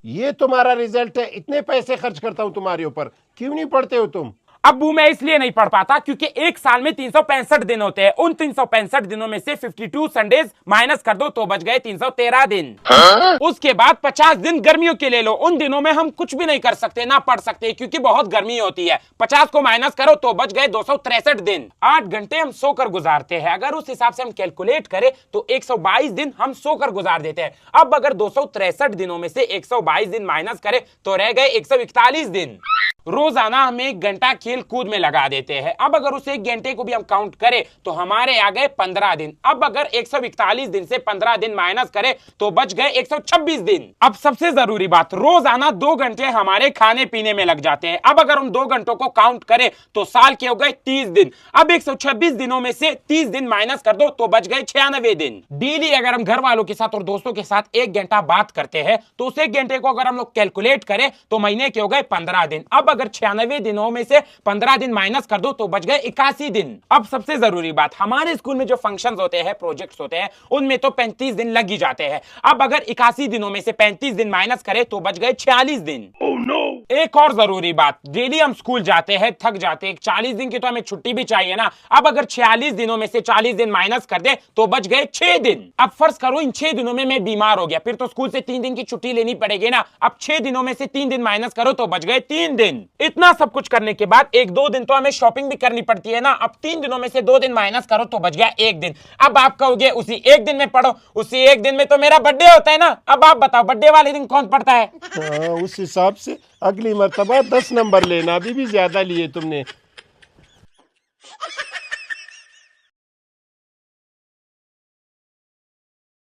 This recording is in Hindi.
ये तुम्हारा रिजल्ट है? इतने पैसे खर्च करता हूँ तुम्हारे ऊपर, क्यों नहीं पढ़ते हो तुम? अब्बू मैं इसलिए नहीं पढ़ पाता क्योंकि एक साल में 365 दिन होते हैं। उन 365 दिनों में से 52 संडेज माइनस कर दो तो बच गए 313 दिन। उसके बाद 50 दिन गर्मियों के ले लो। उन दिनों में हम कुछ भी नहीं कर सकते, ना पढ़ सकते क्योंकि बहुत गर्मी होती है। 50 को माइनस करो तो बच गए 263 दिन। 8 घंटे हम सोकर गुजारते हैं। अगर उस हिसाब से हम कैलकुलेट करें तो 122 दिन हम सोकर गुजार देते हैं। अब अगर 263 दिनों में से 122 दिन माइनस करें तो रह गए 141 दिन। रोजाना हम 1 घंटा खेल कूद में लगा देते हैं। अब अगर उस 1 घंटे को भी हम काउंट करें तो हमारे आ गए 15 दिन। अब अगर 141 दिन से 15 दिन माइनस करें तो बच गए 126 दिन। अब सबसे जरूरी बात, रोजाना 2 घंटे हमारे खाने पीने में लग जाते हैं। अब अगर हम 2 घंटों को काउंट करें तो साल के हो गए 30 दिन। अब 126 दिनों में से 30 दिन माइनस कर दो तो बच गए 96 दिन। डेली अगर हम घर वालों के साथ और दोस्तों के साथ 1 घंटा बात करते हैं तो उस 1 घंटे को अगर हम लोग कैलकुलेट करें तो महीने के हो गए 15 दिन। अब अगर 96 दिनों में से 15 दिन माइनस कर दो तो बच गए 81 दिन। अब सबसे जरूरी बात, हमारे स्कूल में जो फंक्शंस होते हैं, प्रोजेक्ट्स होते हैं, उनमें तो 35 दिन लग ही जाते हैं। अब अगर 81 दिनों में से 35 दिन माइनस करें तो बच गए 46 दिन। oh, no! एक और जरूरी बात, डेली हम स्कूल जाते हैं, थक जाते हैं, 40 दिन की तो हमें छुट्टी भी चाहिए ना। अब अगर 46 दिनों में से 40 दिन माइनस कर दे तो बच गए 6 दिन। अब फर्ज करो इन 6 दिनों में मैं बीमार हो गया, फिर तो स्कूल से 3 दिन की छुट्टी लेनी पड़ेगी ना। अब 6 दिनों में से 3 दिन माइनस करो तो बच गए 3 दिन। इतना सब कुछ करने के बाद 1-2 दिन तो हमें शॉपिंग भी करनी पड़ती है ना। अब 3 दिनों में से 2 दिन माइनस करो तो बच गया 1 दिन। अब आप कहोगे उसी 1 दिन में पढ़ो, उसी 1 दिन में तो मेरा बर्थडे होता है ना। अब आप बताओ बर्थडे वाले दिन कौन पढ़ता है? उस हिसाब से अगली मर्तबा 10 नंबर लेना, अभी भी ज्यादा लिए तुमने।